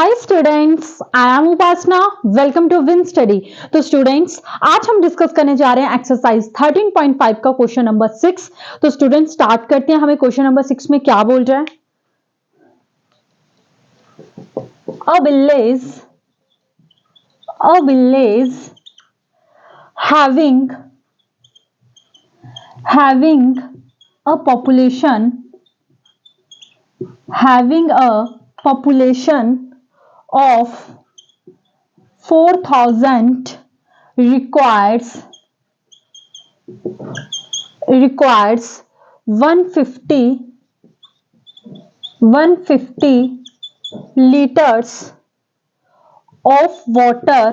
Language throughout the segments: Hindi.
Hi students, I am Upasana. Welcome to Win Study. तो स्टूडेंट्स, आज हम डिस्कस करने जा रहे हैं एक्सरसाइज 13.5 का क्वेश्चन नंबर 6। तो स्टूडेंट्स स्टार्ट करते हैं। हमें क्वेश्चन नंबर 6 में क्या बोल रहा है? A village having a population of 4,000 requires 150 liters of water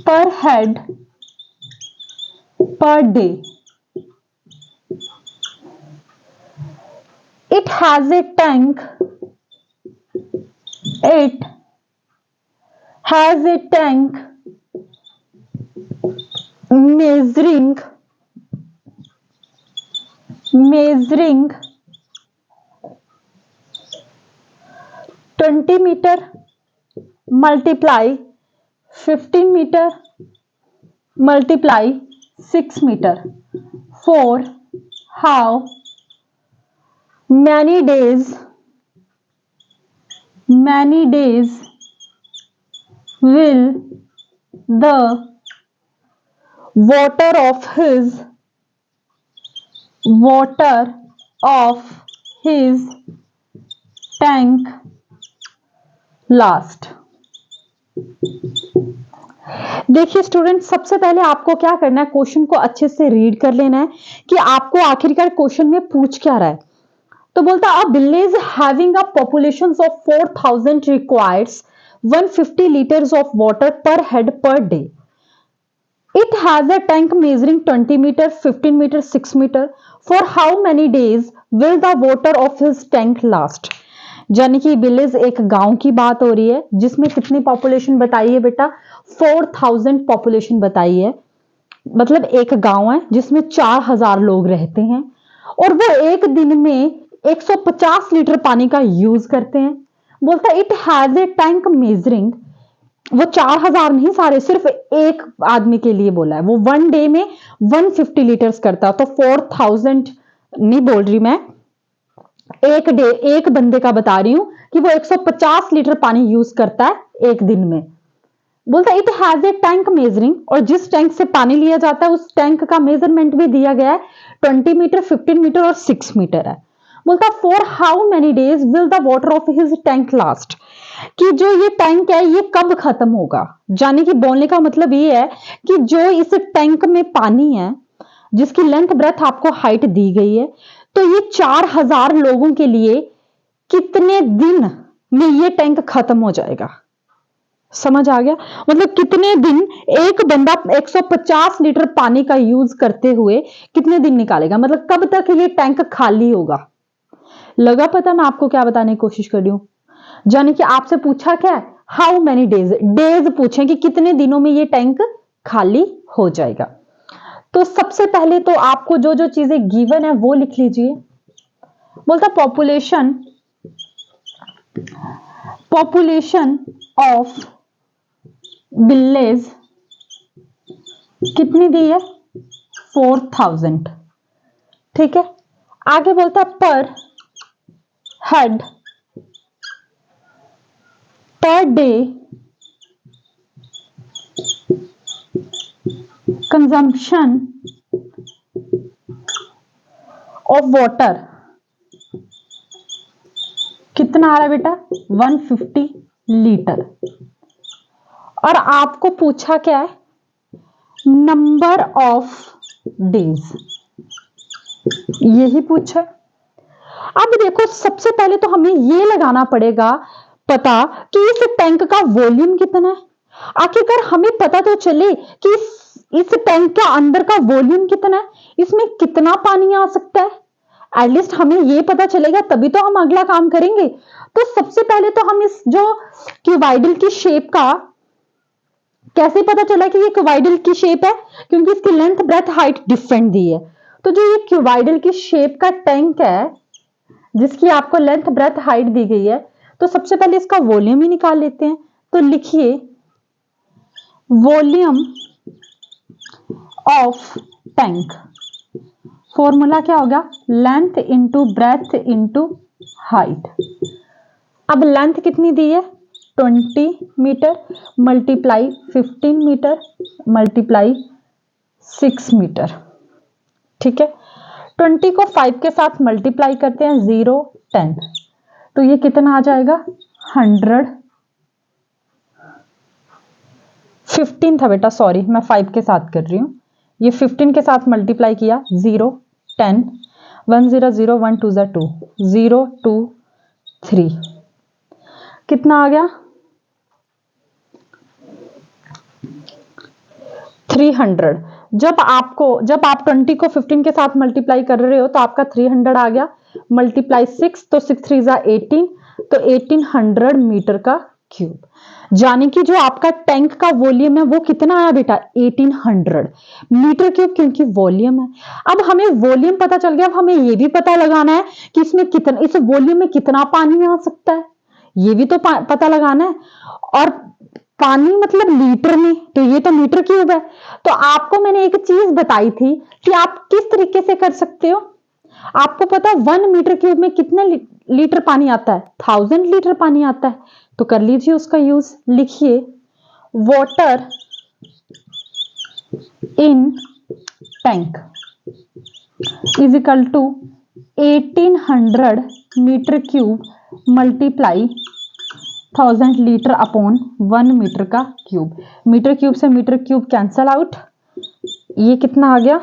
per head per day. It has a tank measuring 20 meter multiply 15 meter multiply 6 meter. For how many days will the water of his tank last? देखिए स्टूडेंट, सबसे पहले आपको क्या करना है, क्वेश्चन को अच्छे से रीड कर लेना है कि आपको आखिरकार क्वेश्चन में पूछ क्या रहा है। तो बोलता है, a village having a population of 4,000 requires 150 litres of water per head per day. It has a tank measuring 20 meter, 15 meter, 6 meter. For how many days will the water of his tank last? यानी कि विलेज एक गांव की बात हो रही है जिसमें कितनी पॉपुलेशन बताई है बेटा? 4,000 पॉपुलेशन बताई है। मतलब एक गांव है जिसमें 4,000 लोग रहते हैं और वो एक दिन में 150 लीटर पानी का यूज करते हैं। बोलता है it has a tank measuring, वो 4,000 नहीं, सारे सिर्फ एक आदमी के लिए बोला है। वो वन डे में 150 लीटर्स करता है। तो 4,000 नहीं बोल रही मैं, एक डे एक बंदे का बता रही हूं कि वो 150 लीटर पानी यूज करता है एक दिन में। बोलता है it has a tank measuring, और जिस टैंक से पानी लिया जाता है उस टैंक का मेजरमेंट भी दिया गया है। 20 मीटर, 15 मीटर और 6 मीटर है। बोलता for how many days will the water of his tank last, कि जो ये टैंक है ये कब खत्म होगा। यानी कि बोलने का मतलब ये है कि जो इस टैंक में पानी है जिसकी लेंथ ब्रेथ आपको हाइट दी गई है, तो ये 4,000 लोगों के लिए कितने दिन में ये टैंक खत्म हो जाएगा। समझ आ गया? मतलब कितने दिन एक बंदा 150 लीटर पानी का यूज करते हुए कितने दिन निकालेगा, मतलब कब तक ये टैंक खाली होगा। लगा पता मैं आपको क्या बताने की कोशिश कर रही हूं? यानी कि आपसे पूछा क्या है, हाउ मेनी डेज पूछे कि कितने दिनों में ये टैंक खाली हो जाएगा। तो सबसे पहले तो आपको जो जो चीजें गिवन है वो लिख लीजिए। बोलता पॉपुलेशन ऑफ विलेज कितनी दी है? 4,000। ठीक है, आगे बोलता पर head per day consumption of water कितना आ रहा है बेटा? 150 लीटर। और आपको पूछा क्या है? नंबर ऑफ डेज, यही पूछा। अब देखो, सबसे पहले तो हमें यह लगाना पड़ेगा पता कि इस टैंक का वॉल्यूम कितना है। आखिरकार हमें पता तो चले कि इस टैंक के अंदर का वॉल्यूम कितना है, इसमें कितना पानी आ सकता है। एटलीस्ट हमें यह पता चलेगा तभी तो हम अगला काम करेंगे। तो सबसे पहले तो हम इस जो क्यूबाइडल की शेप का कैसे पता चला कि ये क्यूबाइडल की शेप है, क्योंकि इसकी लेंथ ब्रेथ हाइट डिफरेंट दी है। तो जो ये क्यूबाइडल की शेप का टैंक है जिसकी आपको लेंथ ब्रेथ हाइट दी गई है, तो सबसे पहले इसका वॉल्यूम ही निकाल लेते हैं। तो लिखिए वॉल्यूम ऑफ टैंक, फॉर्मूला क्या होगा, length into breadth into height. अब लेंथ कितनी दी है 20 metre multiply 15 metre multiply 6 metre. ठीक है, 20 को 5 के साथ मल्टीप्लाई करते हैं 0 10, तो ये कितना आ जाएगा 100। 15 था बेटा, सॉरी मैं 5 के साथ कर रही हूं। ये 15 के साथ मल्टीप्लाई किया 0 10 1 0 0 1 2 2 0 2 3, कितना आ गया 300। जब आप 20 को 15 के साथ मल्टीप्लाई कर रहे हो तो आपका 300 आ गया, मल्टीप्लाई 6 तो 6 3 जा 18, तो 1800 मीटर का क्यूब। यानी कि जो आपका टैंक का वॉल्यूम है वो कितना आया बेटा 1800 मीटर क्यूब, क्योंकि वॉल्यूम है। अब हमें वॉल्यूम पता चल गया, अब हमें ये भी पता लगाना है कि इसमें कितना, इस वॉल्यूम में कितना पानी आ सकता है, ये भी तो पता लगाना है। और पानी मतलब लीटर में, तो ये तो मीटर क्यूब है। तो आपको मैंने एक चीज बताई थी कि आप किस तरीके से कर सकते हो। आपको पता है 1 मीटर क्यूब में कितने लीटर पानी आता है, 1000 लीटर पानी आता है। तो कर लीजिए उसका यूज, लिखिए water in tank is equal to 1800 metre cube multiply 1000 litre upon 1 metre का क्यूब। मीटर क्यूब से मीटर क्यूब कैंसल आउट, ये कितना आ गया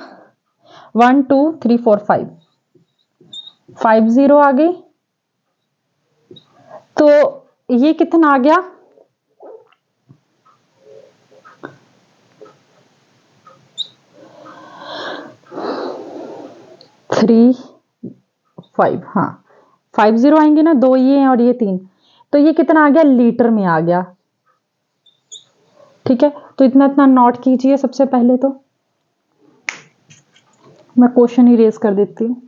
1 2 3 4 5 5 0 आ गई, तो ये कितना आ गया 3 5, हाँ 5 0 आएंगे ना, 2 ये हैं और ये 3, तो ये कितना आ गया लीटर में आ गया। ठीक है, तो इतना इतना नोट कीजिए। सबसे पहले तो मैं क्वेश्चन ही रेज कर देती हूँ।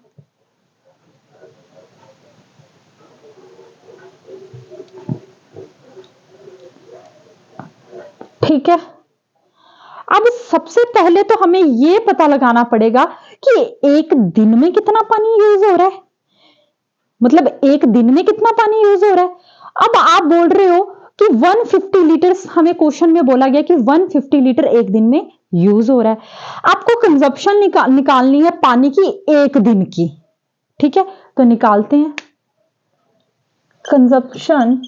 ठीक है, अब सबसे पहले तो हमें यह पता लगाना पड़ेगा कि एक दिन में कितना पानी यूज हो रहा है, मतलब एक दिन में कितना पानी यूज हो रहा है। अब आप बोल रहे हो कि 150 लीटर, हमें क्वेश्चन में बोला गया कि 150 लीटर एक दिन में यूज हो रहा है। आपको कंजप्शन निकालनी है पानी की एक दिन की। ठीक है, तो निकालते हैं कंजप्शन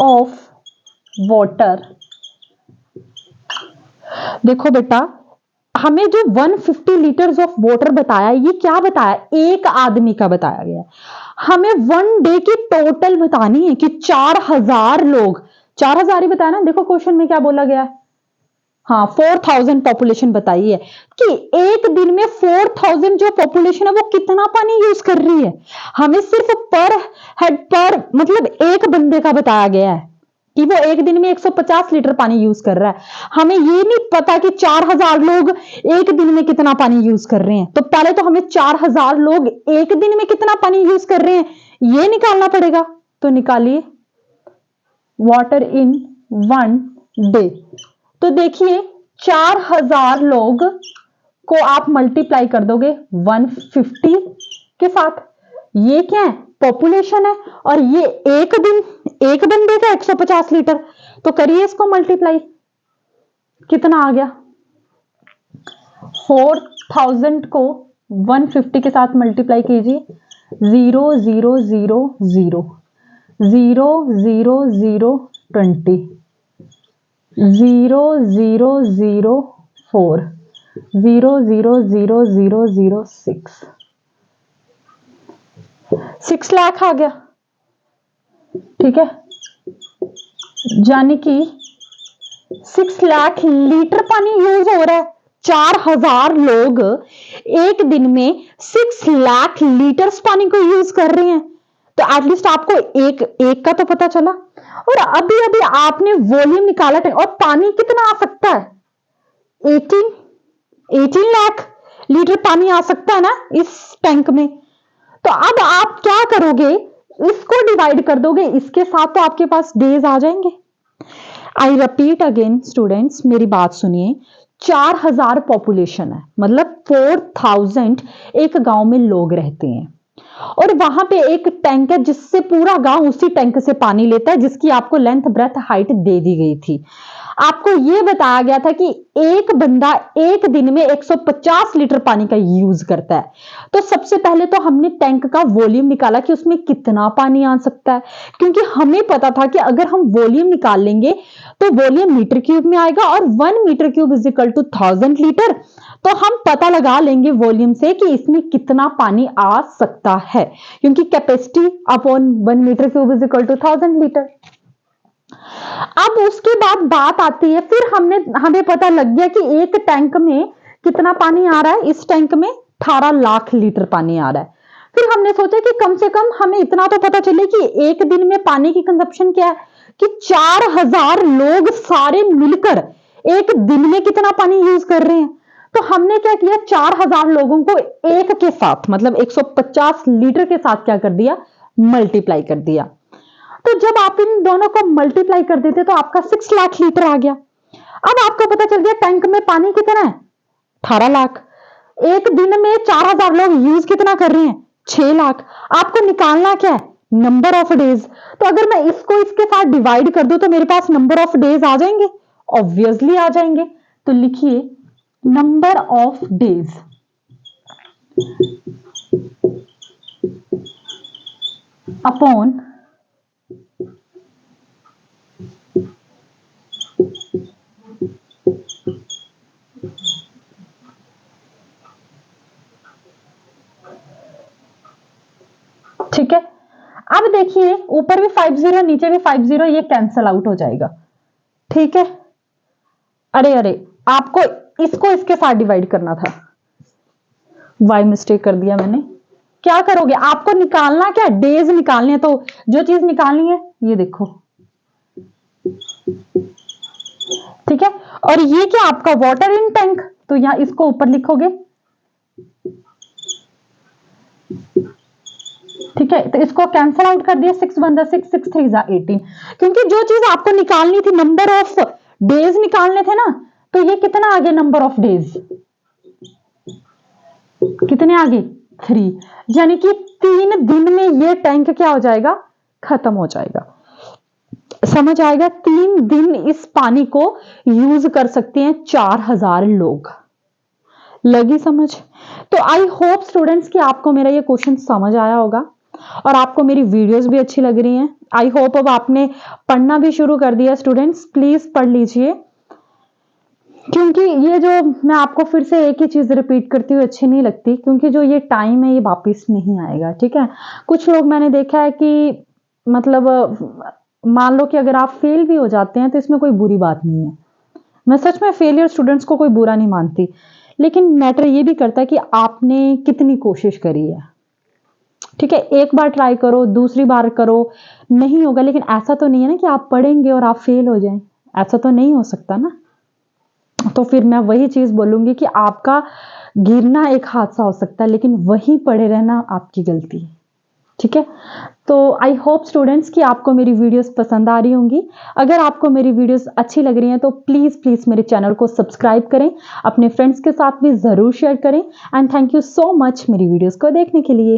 ऑफ वाटर। देखो बेटा, हमें जो 150 लीटर्स ऑफ वाटर बताया, ये क्या बताया, एक आदमी का बताया गया। हमें 1 डे की टोटल बतानी है कि 4000 लोग, 4000 ही बताया ना, देखो क्वेश्चन में क्या बोला गया है, हाँ 4000 पॉपुलेशन बताई है कि एक दिन में 4000 जो पॉपुलेशन है वो कितना पानी यूज कर रही है। हमें सिर्फ पर हेड पर मतलब एक बंदे का बताया गया है कि वो एक दिन में 150 लीटर पानी यूज कर रहा है। हमें ये नहीं पता कि 4000 लोग एक दिन में कितना पानी यूज कर रहे हैं। तो पहले तो हमें 4000 लोग एक दिन में कितना पानी यूज कर रहे हैं ये निकालना पड़ेगा। तो निकालिए वाटर इन 1 डे। तो देखिए 4000 लोग को आप मल्टीप्लाई कर दोगे 150 के साथ, ये क्या है पॉपुलेशन है, और ये एक दिन एक बंदे का 150 लीटर। तो करिए इसको मल्टीप्लाई, कितना आ गया 4000 को 150 के साथ मल्टीप्लाई कीजिए, 0 0 0 0 0 0 0 20 0 0 0 4 0 0 0 0 0 6 लाख आ गया। ठीक है, यानी कि 6 लाख लीटर पानी यूज हो रहा है। 4000 लोग एक दिन में 6 लाख लीटर्स पानी को यूज कर रहे हैं। तो एटलीस्ट आपको एक का तो पता चला। और अभी अभी आपने वॉल्यूम निकाला था, और पानी कितना आ सकता है 18 लाख लीटर पानी आ सकता है ना इस टैंक में। तो अब आप क्या करोगे, इसको डिवाइड कर दोगे इसके साथ, तो आपके पास डेज आ जाएंगे। आई रिपीट अगेन स्टूडेंट्स, मेरी बात सुनिए, 4000 पॉपुलेशन है, मतलब 4000 एक गांव में लोग रहते हैं, और वहां पे एक टैंक है जिससे पूरा गांव उसी टैंक से पानी लेता है, जिसकी आपको लेंथ ब्रेथ हाइट दे दी गई थी। आपको यह बताया गया था कि एक बंदा एक दिन में 150 लीटर पानी का यूज करता है। तो सबसे पहले तो हमने टैंक का वॉल्यूम निकाला कि उसमें कितना पानी आ सकता है, क्योंकि हमें पता था कि अगर हम वॉल्यूम निकाल लेंगे तो वॉल्यूम मीटर क्यूब में आएगा, और 1 metre cube is equal to 1000 litre. तो हम पता लगा लेंगे वॉल्यूम से कि इसमें कितना पानी आ सकता है, क्योंकि capacity upon 1 metre cube is equal to 1000 litre. अब उसके बाद बात आती है, फिर हमें पता लग गया कि एक टैंक में कितना पानी आ रहा है, इस टैंक में 18 लाख लीटर पानी आ रहा है। फिर हमने सोचा कि कम से कम हमें इतना तो पता चले कि एक दिन में पानी की कंजप्शन क्या है, कि 4000 लोग सारे मिलकर एक दिन में कितना पानी यूज कर रहे हैं। तो हमने क्या किया, 4000 लोगों को एक के साथ, मतलब 150 लीटर के साथ क्या कर दिया, मल्टीप्लाई कर दिया। तो जब आप इन दोनों को मल्टीप्लाई कर देते तो आपका 6 लाख लीटर आ गया। अब आपको पता चल गया टैंक में पानी कितना है, 18 लाख। एक दिन में 4000 लोग यूज कितना कर रहे हैं, 6 लाख। आपको निकालना क्या है, नंबर ऑफ डेज। तो अगर मैं इसको इसके साथ डिवाइड कर दूं तो मेरे पास नंबर ऑफ डेज आ जाएंगे, ऑब्वियसली आ जाएंगे। तो लिखिए नंबर ऑफ डेज अपॉन ठीक है। अब देखिए ऊपर भी 50 नीचे भी 50, ये कैंसल आउट हो जाएगा, ठीक है। अरे अरे, आपको इसको इसके साथ डिवाइड करना था, वाई मिस्टेक कर दिया मैंने। क्या करोगे, आपको निकालना क्या, डेज निकालने हैं। तो जो चीज निकालनी है ये देखो, ठीक है। और ये क्या आपका वाटर इन टैंक, तो यहां इसको ऊपर लिखोगे, ठीक है। तो इसको कैंसल आउट कर दिया, 6 1 6 6 3 18। क्योंकि जो चीज आपको निकालनी थी, नंबर ऑफ डेज निकालने थे ना, तो ये कितना आगे, नंबर ऑफ डेज कितने आगे, 3। यानी कि 3 दिन में ये टैंक क्या हो जाएगा, खत्म हो जाएगा। समझ आएगा, 3 दिन इस पानी को यूज कर सकते हैं 4000 लोग। लगी समझ। तो आई होप स्टूडेंट्स कि आपको मेरा ये क्वेश्चन समझ आया होगा, और आपको मेरी वीडियोस भी अच्छी लग रही हैं। आई होप अब आपने पढ़ना भी शुरू कर दिया। स्टूडेंट्स प्लीज पढ़ लीजिए, क्योंकि ये जो मैं आपको फिर से एक ही चीज रिपीट करती हुई अच्छी नहीं लगती, क्योंकि जो ये टाइम है ये वापस नहीं आएगा, ठीक है। कुछ लोग मैंने देखा है कि मतलब मान लो कि अगर आप फेल भी हो जाते हैं तो इसमें कोई बुरी बात नहीं है। मैं सच में फेलियर स्टूडेंट्स को कोई बुरा नहीं मानती, लेकिन मैटर ये भी करता है कि आपने कितनी कोशिश करी है, ठीक है। एक बार ट्राई करो, दूसरी बार करो, नहीं होगा, लेकिन ऐसा तो नहीं है ना कि आप पढ़ेंगे और आप फेल हो जाएं, ऐसा तो नहीं हो सकता ना। तो फिर मैं वही चीज बोलूंगी कि आपका गिरना एक हादसा हो सकता है, लेकिन वहीं पड़े रहना आपकी गलती है, ठीक है। तो आई होप स्टूडेंट्स कि आपको मेरी वीडियोस पसंद आ रही होंगी। अगर आपको मेरी वीडियोस अच्छी लग रही हैं तो प्लीज प्लीज मेरे चैनल को सब्सक्राइब करें, अपने फ्रेंड्स के साथ भी जरूर शेयर करें। And thank you so much मेरी वीडियोस को देखने के लिए।